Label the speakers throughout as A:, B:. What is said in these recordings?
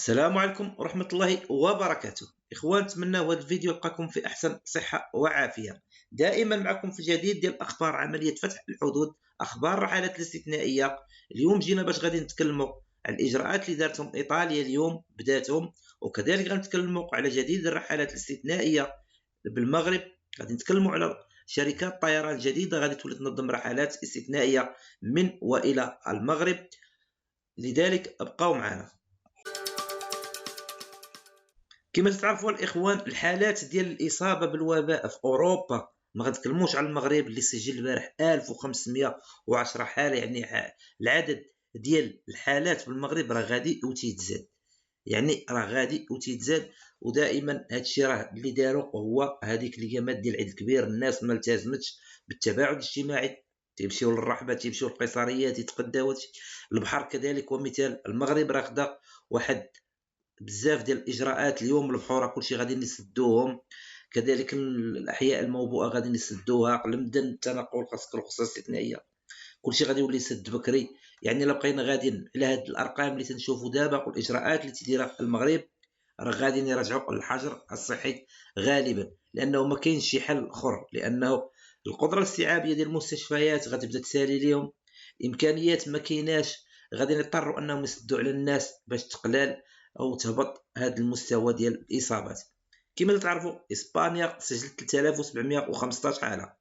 A: السلام عليكم ورحمة الله وبركاته. إخوان، نتمنى هذا الفيديو يلقاكم في أحسن صحة وعافية. دائما معكم في الجديد ديال أخبار عملية فتح الحدود، أخبار الرحلات الاستثنائية. اليوم جينا باش غادي نتكلموا على الإجراءات اللي دارتهم إيطاليا اليوم بداتهم، وكذلك غنتكلموا على جديد الرحلات الاستثنائية بالمغرب. غادي نتكلموا على شركات طيران جديدة غادي تولي تنظم رحلات استثنائية من وإلى المغرب، لذلك ابقوا معنا. كما تعرفوا الاخوان، الحالات ديال الاصابه بالوباء في اوروبا، ما غنتكلموش على المغرب اللي سجل البارح 1510 حاله، يعني العدد ديال الحالات في المغرب راه غادي وتيتزاد، ودائما هادشي راه اللي داروا هو هذيك الايامات ديال العيد الكبير، الناس ما التزمتش بالتباعد الاجتماعي، تيمشيو للرحبه، تيمشيو للقيصريات، يتقداو البحر. كذلك ومثال المغرب راه خدا واحد بزاف ديال الاجراءات. اليوم البحور كلشي غادي نسدوهم، كذلك الاحياء الموبوءه غادي نسدوها، المدن التنقل خاصك الرخصه الاستثنائيه، كلشي غادي يولي يسد بكري. يعني الا بقينا غاديين على هاد الارقام اللي تنشوفوا دابا والاجراءات اللي تديرها المغرب، راه غادي يرجعوا للحجر الصحي غالبا، لانه ما كاينش شي حل اخر، لانه القدره الاستيعابيه ديال المستشفيات غتبدا تسالي ليهم، امكانيات ما كايناش، غادي يضطروا انهم يسدوا على الناس باش تقلال او تهبط هذا المستوى ديال الاصابات. كما تعرفوا اسبانيا سجلت 3715 حاله،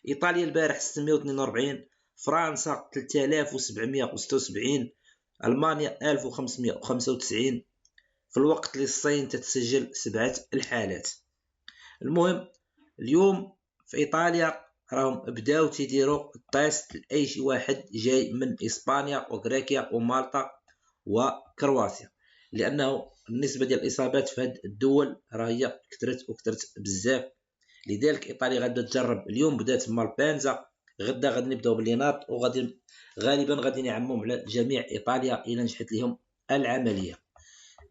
A: ايطاليا البارح 642، فرنسا 3776، المانيا 1595، في الوقت اللي الصين تتسجل 7 الحالات. المهم اليوم في ايطاليا راهم بداو تيديروا التيست لاي شي واحد جاي من اسبانيا وغريكيا ومالطا وكرواتيا، لانه النسبه ديال الاصابات في هذه الدول راه هي كثرت بزاف. لذلك ايطاليا غادا تجرب، اليوم بدات مالبنزا، غدا غادي نبداو باللينات، وغادي غالبا غادي نعمم على جميع ايطاليا الى نجحت لهم العمليه.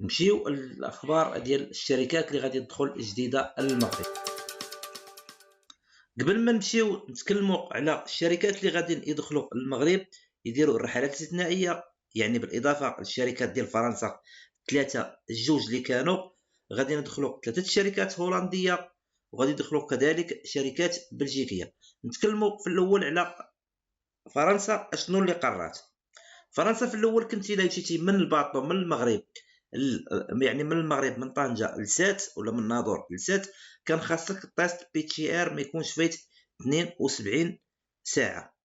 A: نمشيو الاخبار ديال الشركات اللي غادي تدخل جديده المغرب. قبل ما نمشيو نتكلموا على الشركات اللي غادي يدخلوا المغرب يديروا الرحلات الاستثنائيه، يعني بالاضافه للشركات ديال فرنسا جوج اللي كانوا غادي ندخلوا 3 شركات هولنديه، وغادي يدخلوا كذلك شركات بلجيكيه. نتكلموا في الاول على فرنسا. اشنو اللي قررت فرنسا في الاول؟ كنتي الا مشيتي من الباطو من المغرب، يعني من المغرب من طنجة لسات ولا من ناظور لسات، كان خاصك تيست PCR ما يكونش فايت 72 ساعه.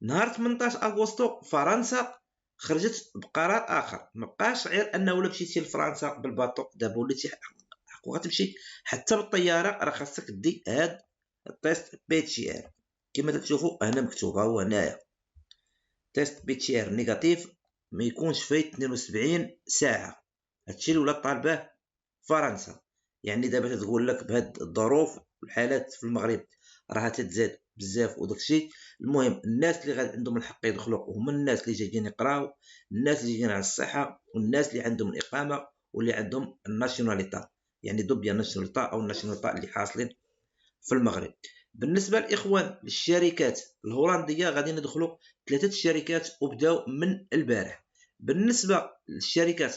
A: نهار 18 اغسطو فرنسا خرجت بقرار اخر، ما بقاش غير انه ولا مشيتي لفرنسا بالباطو، دابا وليتي غتمشي حتى بالطياره راه خاصك دي هاد التيست PCR. كما تشوفوا هنا مكتوبه، هو هنايا تيست PCR نيجاتيف ما يكونش فايت 72 ساعه. هادشي اللي ولات طالباه فرنسا. يعني دابا تقول لك بهاد الظروف والحالات في المغرب راه تتزاد بزاف وداكشي. المهم الناس اللي غادي عندهم الحق يدخلوا هما الناس اللي جايين يقراو، الناس اللي جايين على الصحه، والناس اللي عندهم الاقامه واللي عندهم الناسيوناليتا، يعني دوبيا ناسيوناليتا او الناسيوناليتا اللي حاصلين في المغرب. بالنسبه للاخوان للشركات الهولنديه غادي ندخلوا 3 شركات وبداو من البارح. بالنسبه للشركات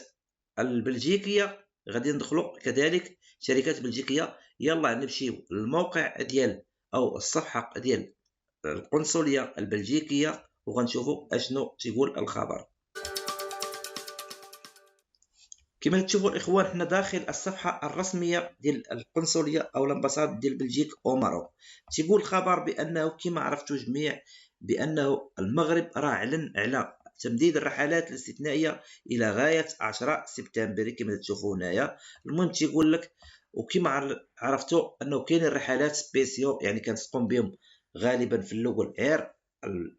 A: البلجيكيه غادي ندخلوا كذلك شركات بلجيكيه. يلا نمشيو للموقع ديال او الصفحه ديال القنصليه البلجيكيه وغنشوفوا اشنو تيقول الخبر. كما تشوفوا الاخوان حنا داخل الصفحه الرسميه ديال القنصليه او الامباساد ديال بلجيك او ماروك. تيقول الخبر بانه كما عرفتوا جميع بانه المغرب راه اعلن على تمديد الرحلات الاستثنائيه الى غايه 10 سبتمبر كما تشوفوا هنايا. المهم تيقول لك، وكما عرفتوا انه كاين الرحلات سبيسيو، يعني كانت تقوم بهم غالبا في الاول اير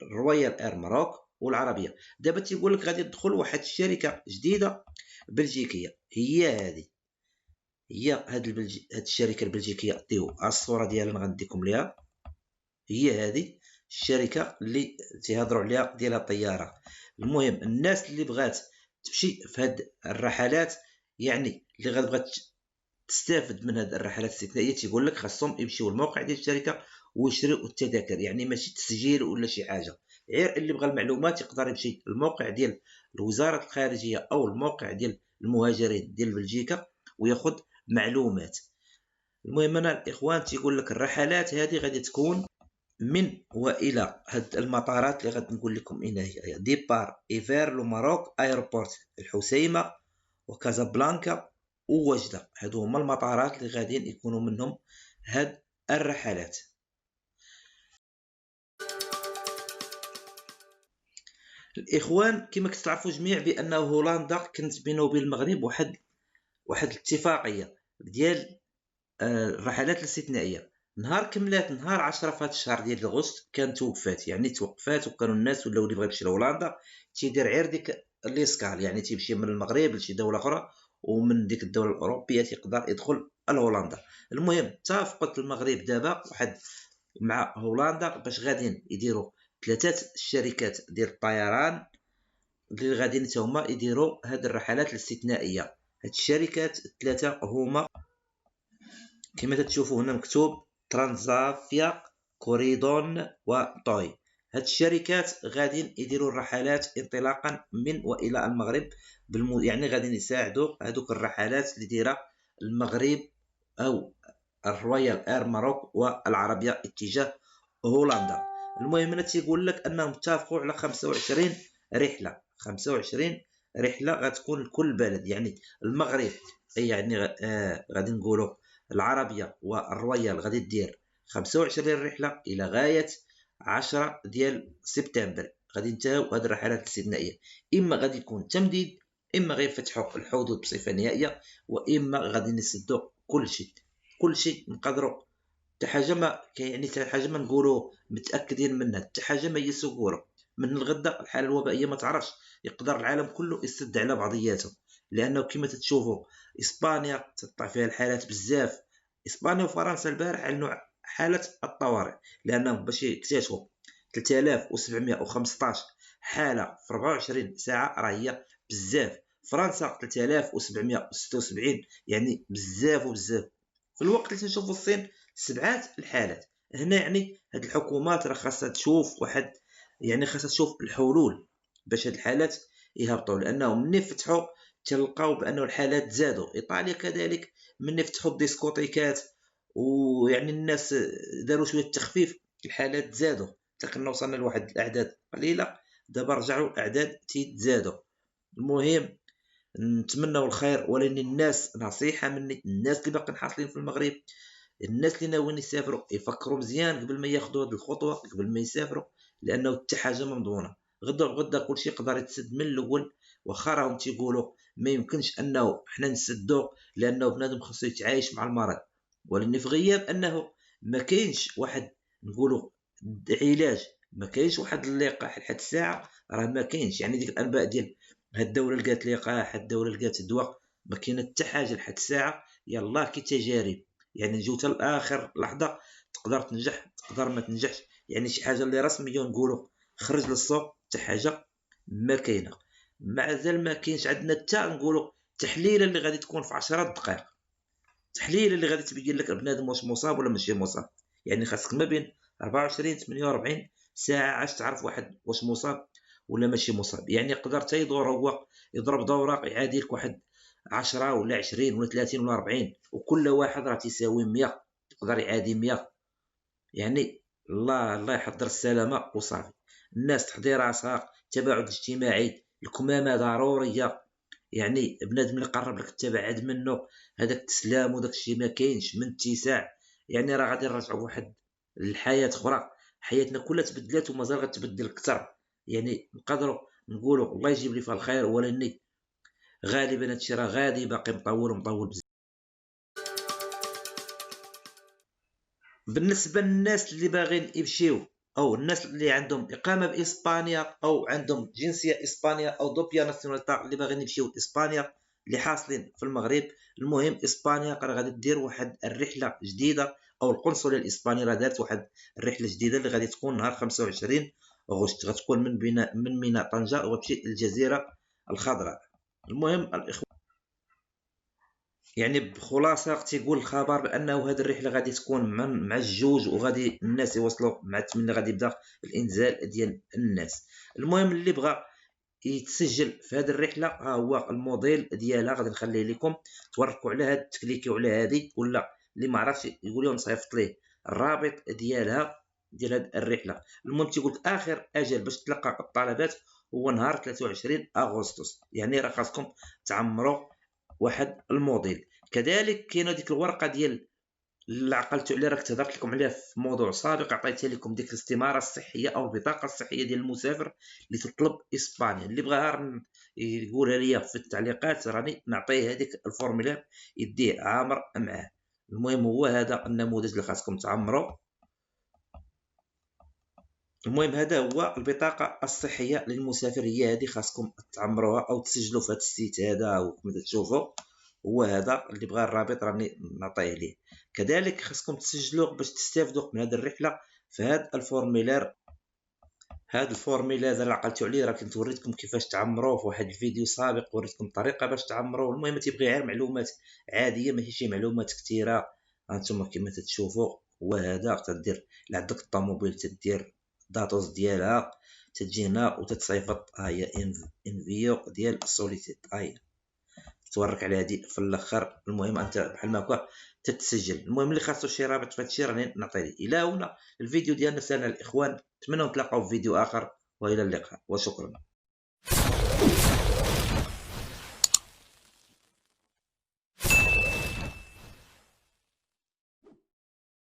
A: الرويال اير ماروك والعربيه. دابا تيقول لك غادي تدخل واحد الشركه جديده بلجيكيه، هي هاد الشركه البلجيكيه. ديو الصوره ديالها غنديكم ليها، هي هذه الشركه اللي تيهضروا عليها ديالها الطياره. المهم الناس اللي بغات تمشي في هاد الرحلات، يعني اللي غتبغى تستافد من هاد الرحلات الاستثنائيه، تيقول لك خاصهم يمشيو للموقع ديال الشركه ويشريو التذاكر، يعني ماشي تسجيل ولا شي حاجه. غير اللي بغى المعلومات يقدر يمشي للموقع ديال وزاره الخارجيه او الموقع ديال المهاجرين ديال بلجيكا وياخذ معلومات. المهم انا الاخوان تيقول لك الرحلات هذه غادي تكون من والى هاد المطارات اللي غادي نقول لكم هنا هي ديبار ايفير لو ماروك ايروبورت الحسيمه وكازابلانكا ووجده. هادو هما المطارات اللي غاديين يكونوا منهم هاد الرحلات. الاخوان كما كتعرفوا جميع بان هولندا كانت بينه وبين المغرب واحد الاتفاقيه ديال الرحلات الاستثنائيه. نهار كملات نهار 10 في هذا الشهر ديال اغسطس كانت توقفات، يعني توقفات، وكانوا الناس ولاو اللي بغى يمشي لهولندا تيدير غير ديك ليسكال، يعني تيمشي من المغرب لشي دوله اخرى ومن ديك الدوله الاوروبيه تيقدر يدخل لهولندا. المهم اتفقت المغرب دابا واحد مع هولندا باش غاديين يديروا 3 الشركات ديال الطيران اللي غاديين هما يديروا هاد الرحلات الاستثنائيه. هاد الشركات الثلاثه هما كما تشوفوا هنا مكتوب ترانزافيا، كوريدون وطوي. هاد الشركات غاديين يديروا الرحلات انطلاقا من والى المغرب يعني غاديين يساعدوا هذوك الرحلات اللي دايره المغرب او الرويال اير ماروك والعربيه اتجاه هولندا. المهم انا تيقول لك انهم اتفقوا على 25 رحله، 25 رحله غتكون لكل بلد، يعني المغرب يعني غادي نقولوا العربيه والرويال غادي دير 25 رحله الى غايه 10 ديال سبتمبر. غادي ينتهوا هاد الرحلات الاستثنائيه، اما غادي يكون تمديد، اما غيفتحوا الحدود بصفه نهائيه، واما غادي يسدوا كل شيء نقدروا حتى حاجه ما يعني حتى حاجه ما نقولوا متاكدين منها، حتى حاجه ما هي سكوره. من الغدا الحاله الوبائيه ما تعرفش، يقدر العالم كله يسد على بعضياته، لانه كما تتشوفوا اسبانيا تطلع فيها الحالات بزاف. اسبانيا وفرنسا البارح اعلنوا حاله الطوارئ لانهم باش يكتشفوا 3715 حاله في 24 ساعه راه هي بزاف. فرنسا 3776 يعني بزاف وبزاف، في الوقت اللي تنشوفوا الصين 7 الحالات. هنا يعني هاد الحكومات راه خاصها تشوف واحد، يعني خاصها تشوف الحلول باش هاد الحالات يهبطوا، لانه ملي فتحوا تلقاو بانه الحالات زادوا. ايطاليا كذلك ملي فتحوا الديسكوتيكات ويعني الناس داروا شويه تخفيف الحالات زادوا، حتى كنا وصلنا لواحد الاعداد قليله، دابا رجعوا الاعداد تيتزادوا. المهم نتمنوا الخير، ولكن الناس نصيحه مني، الناس اللي باقيين حاصلين في المغرب، الناس اللي ناويين يسافروا يفكروا مزيان قبل ما ياخذوا هذه الخطوه، قبل ما يسافروا، لانه حتى حاجه ما مضمونه. غدا كلشي يقدر يتسد من الاول، واخا راهم تيقولوا ما يمكنش انه حنا نسدوا لانه بنادم خصو يتعايش مع المرض، ولكن في غياب انه ما كاينش واحد نقولوا علاج، ما كاينش واحد اللقاح لحد الساعه، راه ما كاينش. يعني ديك الانباء ديال هاد الدوله لقات لقاح، هاد الدوله لقات الدواء، ما كاينه حتى حاجه لحد الساعه. يلاه كي تجارب، يعني نجيو حتى لاخر لحظه، تقدر تنجح تقدر ما تنجحش، يعني شي حاجه اللي رسميه نقولوا خرج للسوق حتى حاجه ما كاينه. مازال ما كاينش عندنا حتى نقولوا تحليله اللي غادي تكون في 10 دقائق، تحليل اللي غادي تبين لك البنادم واش مصاب ولا ماشي مصاب. يعني خاصك ما بين 24 48 ساعه عاش تعرف واحد واش مصاب ولا ماشي مصاب. يعني يقدر حتى يدور هو يضرب دوره يعادي لك واحد 10 ولا 20 ولا 30 ولا 40، وكل واحد راه تيساوي 100، يقدر يعادي 100. يعني الله يحضر السلامه وصافي. الناس تحضير راسها، التباعد الاجتماعي، الكمامه ضروريه، يعني بنادم اللي قرب لك تبعد منه، هذاك التسلام وداك الشيء ما كاينش من اتساع. يعني راه غادي نرجعوا بواحد الحياه اخرى، حياتنا كلها تبدلات ومازال غتبدل اكثر. يعني نقدروا نقولوا الله يجيب لي فيها الخير، ولكن غالبا هادشي راه غادي باقي مطول بزاف. بالنسبه للناس اللي باغيين يمشيو او الناس اللي عندهم اقامه باسبانيا او عندهم جنسيه اسبانيا او دوبيا ناسيوناليتي اللي باغيين يمشيو اسبانيا اللي حاصلين في المغرب، المهم اسبانيا راه غادي دير واحد الرحله جديده، او القنصليه الاسبانيه راه دارت واحد الرحله جديده اللي غادي تكون نهار 25 اغسطس، غتكون من ميناء طنجه وتمشي للجزيره الخضراء. المهم الاخوه، يعني بخلاصه تيقول الخبر بانه هذه الرحله غادي تكون مع الجوج، وغادي الناس يوصلوا مع 8 غادي يبدا الانزال ديال الناس. المهم اللي بغى يتسجل في هذه الرحله. ها هو الموديل ديالها، غادي نخليه لكم توركوا على هاد، تكليكيو على هذه، ولا اللي ما عرفش يقول لهم نصيفط ليه الرابط ديالها ديال هاد الرحله. المهم تيقول لك اخر اجل باش تلقى الطلبات هو نهار 23 اغسطس، يعني راه خاصكم تعمروا واحد الموديل. كذلك كاينه ديك الورقه ديال اللي عقلتوا عليه، راك تهضرت لكم عليه في موضوع سابق، عطيتها لكم ديك الاستماره الصحيه او البطاقه الصحيه ديال المسافر اللي تطلب اسبانيا. اللي بغاها يقولها ليا في التعليقات، راني نعطيه هذيك الفورمولير يديه عامر معاه. المهم هو هذا النموذج اللي خاصكم تعمروا. المهم هذا هو البطاقه الصحيه للمسافر، هي هذه خاصكم تعمروها او تسجلوا في هذا السيت هذا، وكما تشوفوا هو هذا اللي بغى الرابط راني نعطيه ليه. كذلك خاصكم تسجلوا باش تستافدوا من هذه الرحله في هذا الفورميلير. هذا الفورميلير اللي عقلتوا عليه راه كنت وريتكم كيفاش تعمروه في واحد الفيديو سابق، وريتكم الطريقه باش تعمروه. المهم تيبغي غير معلومات عاديه، ماشي شي معلومات كثيره. هانتوما كما تتشوفوا هو هذا، تدير عندك الطوموبيل تدير داتوس ديالها، تجي هنا وتتصيفط. ها هي انفيو ديال سوليسيت، ها هي تورك على هذه في الاخر. المهم انت بحال ما هكا تتسجل. المهم اللي خاصو شي رابط في هادشي راني نعطيه. الى هنا الفيديو ديالنا سنة الاخوان، نتمنى نتلاقاو في فيديو اخر، والى اللقاء وشكرا.